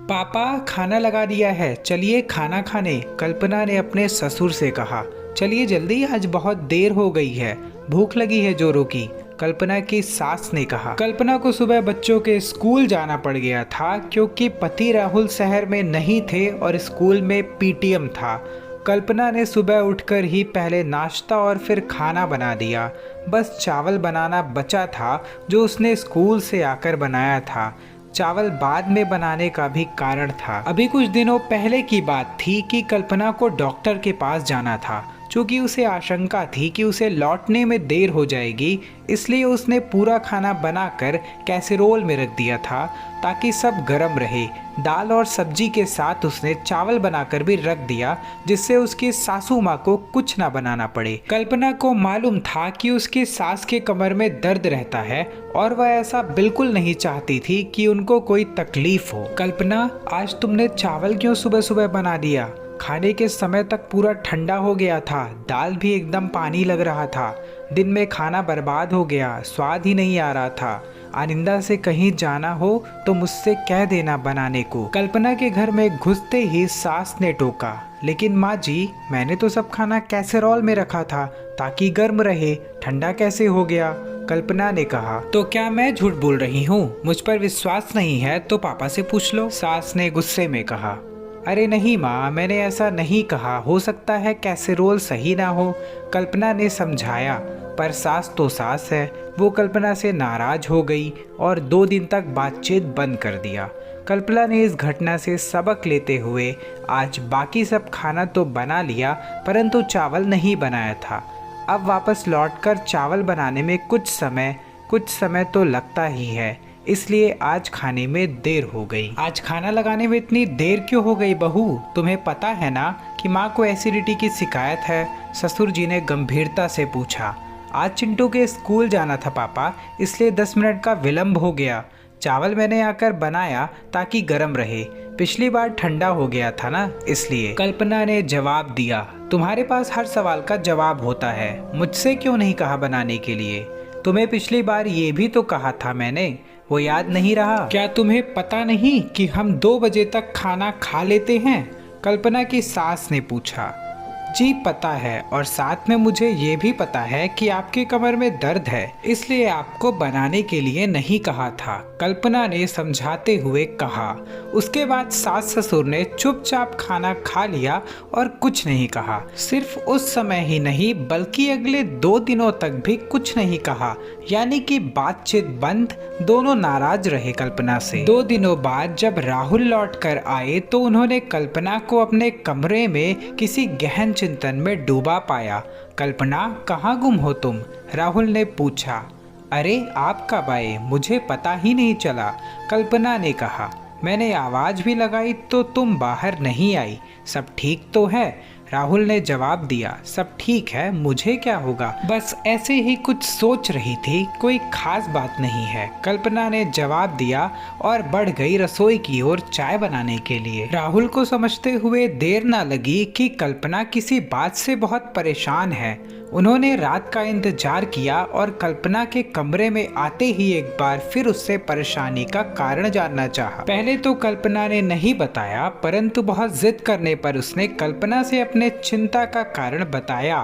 पापा खाना लगा दिया है, चलिए खाना खाने। कल्पना ने अपने ससुर से कहा। चलिए जल्दी, आज बहुत देर हो गई है, भूख लगी है जोरों की, कल्पना की सास ने कहा। कल्पना को सुबह बच्चों के स्कूल जाना पड़ गया था क्योंकि पति राहुल शहर में नहीं थे और स्कूल में पीटीएम था। कल्पना ने सुबह उठकर ही पहले नाश्ता और फिर खाना बना दिया। बस चावल बनाना बचा था जो उसने स्कूल से आकर बनाया था। चावल बाद में बनाने का भी कारण था। अभी कुछ दिनों पहले की बात थी कि कल्पना को डॉक्टर के पास जाना था। चूँकि उसे आशंका थी कि उसे लौटने में देर हो जाएगी, इसलिए उसने पूरा खाना बनाकर कैसेरोल में रख दिया था ताकि सब गर्म रहे। दाल और सब्जी के साथ उसने चावल बनाकर भी रख दिया जिससे उसकी सासू माँ को कुछ ना बनाना पड़े। कल्पना को मालूम था कि उसकी सास के कमर में दर्द रहता है और वह ऐसा बिल्कुल नहीं चाहती थी कि उनको कोई तकलीफ हो। कल्पना, आज तुमने चावल क्यों सुबह सुबह बना दिया? खाने के समय तक पूरा ठंडा हो गया था, दाल भी एकदम पानी लग रहा था। दिन में खाना बर्बाद हो गया, स्वाद ही नहीं आ रहा था। आनिंदा से कहीं जाना हो तो मुझसे कह देना बनाने को। कल्पना के घर में घुसते ही सास ने टोका। लेकिन माँ जी, मैंने तो सब खाना कैसेरोल में रखा था ताकि गर्म रहे, ठंडा कैसे हो गया? कल्पना ने कहा। तो क्या मैं झूठ बोल रही हूँ? मुझ पर विश्वास नहीं है तो पापा से पूछ लो, सास ने गुस्से में कहा। अरे नहीं माँ, मैंने ऐसा नहीं कहा, हो सकता है कैसेरोल सही ना हो, कल्पना ने समझाया। पर सास तो सास है। वो कल्पना से नाराज हो गई और 2 दिन तक बातचीत बंद कर दिया। कल्पना ने इस घटना से सबक लेते हुए आज बाकी सब खाना तो बना लिया परंतु चावल नहीं बनाया था। अब वापस लौटकर चावल बनाने में कुछ समय तो लगता ही है, इसलिए आज खाने में देर हो गई। आज खाना लगाने में इतनी देर क्यों हो गई बहू? तुम्हें पता है ना कि माँ को एसिडिटी की शिकायत है? ससुर जी ने गंभीरता से पूछा। आज चिंटू के स्कूल जाना था पापा, इसलिए 10 मिनट का विलंब हो गया। चावल मैंने आकर बनाया ताकि गर्म रहे, पिछली बार ठंडा हो गया था ना, इसलिए। कल्पना ने जवाब दिया। तुम्हारे पास हर सवाल का जवाब होता है, मुझसे क्यों नहीं कहा बनाने के लिए? तुम्हें पिछली बार ये भी तो कहा था मैंने, वो याद नहीं रहा? क्या तुम्हें पता नहीं कि हम 2 बजे तक खाना खा लेते हैं? कल्पना की सास ने पूछा। जी पता है, और साथ में मुझे ये भी पता है कि आपके कमर में दर्द है, इसलिए आपको बनाने के लिए नहीं कहा था, कल्पना ने समझाते हुए कहा। उसके बाद सास ससुर ने चुपचाप खाना खा लिया और कुछ नहीं कहा। सिर्फ उस समय ही नहीं बल्कि अगले 2 दिनों तक भी कुछ नहीं कहा, यानी कि बातचीत बंद। दोनों नाराज रहे कल्पना से। 2 दिनों बाद जब राहुल लौट कर आए तो उन्होंने कल्पना को अपने कमरे में किसी गहन चिंतन में डूबा पाया। कल्पना, कहाँ गुम हो तुम? राहुल ने पूछा। अरे आप कब आए? मुझे पता ही नहीं चला, कल्पना ने कहा। मैंने आवाज भी लगाई तो तुम बाहर नहीं आई। सब ठीक तो है? राहुल ने जवाब दिया। सब ठीक है, मुझे क्या होगा, बस ऐसे ही कुछ सोच रही थी, कोई खास बात नहीं है, कल्पना ने जवाब दिया और बढ़ गई रसोई की ओर चाय बनाने के लिए। राहुल को समझते हुए देर न लगी कि कल्पना किसी बात से बहुत परेशान है। उन्होंने रात का इंतजार किया और कल्पना के कमरे में आते ही एक बार फिर उससे परेशानी का कारण जानना चाहा। पहले तो कल्पना ने नहीं बताया, परंतु बहुत जिद करने पर उसने कल्पना से अपने चिंता का कारण बताया।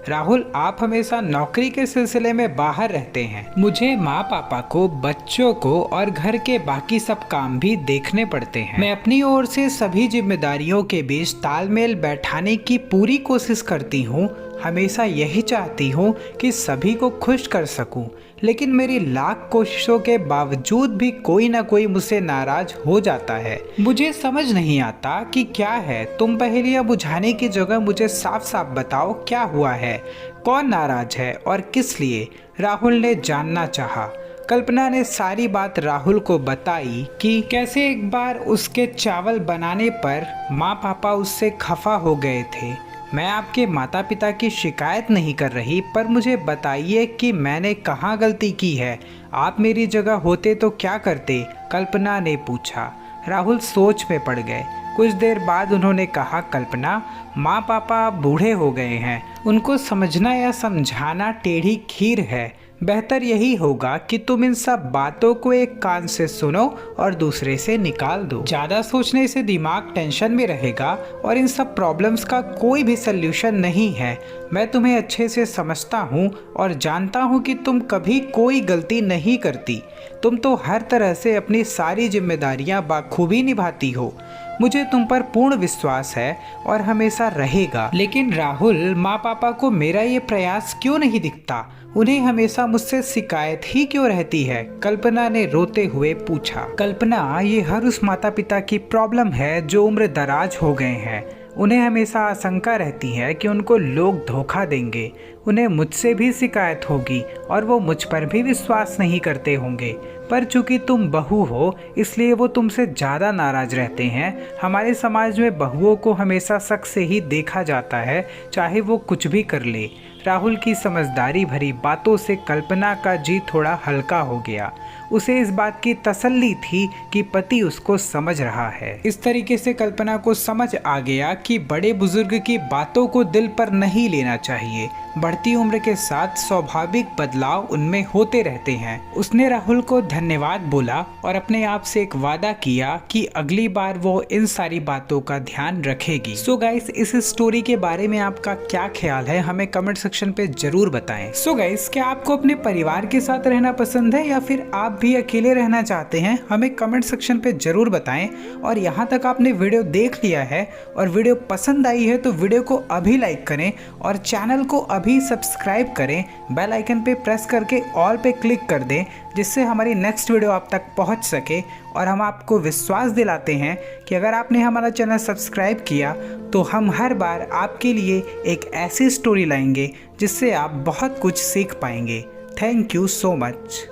राहुल, आप हमेशा नौकरी के सिलसिले में बाहर रहते हैं, मुझे माँ पापा को, बच्चों को और घर के बाकी सब काम भी देखने पड़ते हैं। मैं अपनी ओर से सभी जिम्मेदारियों के बीच तालमेल बैठाने की पूरी कोशिश करती हूँ, हमेशा यही चाहती हूँ कि सभी को खुश कर सकूं, लेकिन मेरी लाख कोशिशों के बावजूद भी कोई ना कोई मुझसे नाराज हो जाता है। मुझे समझ नहीं आता कि क्या है। तुम पहेलियां बुझाने की जगह मुझे साफ साफ बताओ क्या हुआ है, कौन नाराज है और किस लिए? राहुल ने जानना चाहा। कल्पना ने सारी बात राहुल को बताई कि कैसे एक बार उसके चावल बनाने पर माँ पापा उससे खफा हो गए थे। मैं आपके माता पिता की शिकायत नहीं कर रही, पर मुझे बताइए कि मैंने कहाँ गलती की है, आप मेरी जगह होते तो क्या करते, कल्पना ने पूछा। राहुल सोच में पड़ गए। कुछ देर बाद उन्होंने कहा, कल्पना, माँ पापा बूढ़े हो गए हैं, उनको समझना या समझाना टेढ़ी खीर है। बेहतर यही होगा कि तुम इन सब बातों को एक कान से सुनो और दूसरे से निकाल दो। ज़्यादा सोचने से दिमाग टेंशन में रहेगा और इन सब प्रॉब्लम्स का कोई भी सल्यूशन नहीं है। मैं तुम्हें अच्छे से समझता हूँ और जानता हूँ कि तुम कभी कोई गलती नहीं करती। तुम तो हर तरह से अपनी सारी जिम्मेदारियाँ बाखूबी निभाती हो। मुझे तुम पर पूर्ण विश्वास है और हमेशा रहेगा। लेकिन राहुल, माँ पापा को मेरा ये प्रयास क्यों नहीं दिखता? उन्हें हमेशा मुझसे शिकायत ही क्यों रहती है? कल्पना ने रोते हुए पूछा। कल्पना, ये हर उस माता पिता की प्रॉब्लम है जो उम्र दराज हो गए हैं। उन्हें हमेशा आशंका रहती है कि उनको लोग धोखा देंगे। उन्हें मुझसे भी शिकायत होगी और वो मुझ पर भी विश्वास नहीं करते होंगे। पर चूंकि तुम बहू हो इसलिए वो तुमसे ज़्यादा नाराज रहते हैं। हमारे समाज में बहुओं को हमेशा शक से ही देखा जाता है, चाहे वो कुछ भी कर ले। राहुल की समझदारी भरी बातों से कल्पना का जी थोड़ा हल्का हो गया। उसे इस बात की तसल्ली थी कि पति उसको समझ रहा है। इस तरीके से कल्पना को समझ आ गया कि बड़े बुजुर्ग की बातों को दिल पर नहीं लेना चाहिए। बढ़ती उम्र के साथ स्वाभाविक बदलाव उनमें होते रहते हैं। उसने राहुल को धन्यवाद बोला और अपने आप से एक वादा किया कि अगली बार वो इन सारी बातों का ध्यान रखेगी। सो गाइस, इस स्टोरी के बारे में आपका क्या ख्याल है, हमें कमेंट सेक्शन पे जरूर बताएं। सो गाइस, क्या आपको अपने परिवार के साथ रहना पसंद है या फिर आप भी अकेले रहना चाहते हैं? हमें कमेंट सेक्शन पे जरूर बताएं। और यहाँ तक आपने वीडियो देख लिया है और वीडियो पसंद आई है तो वीडियो को अभी लाइक करें और चैनल को अभी सब्सक्राइब करें। बेल आइकन पे प्रेस करके ऑल पे क्लिक कर दें, जिससे हमारी नेक्स्ट वीडियो आप तक पहुंच सके। और हम आपको विश्वास दिलाते हैं कि अगर आपने हमारा चैनल सब्सक्राइब किया तो हम हर बार आपके लिए एक ऐसी स्टोरी लाएंगे जिससे आप बहुत कुछ सीख पाएंगे। Thank you so much.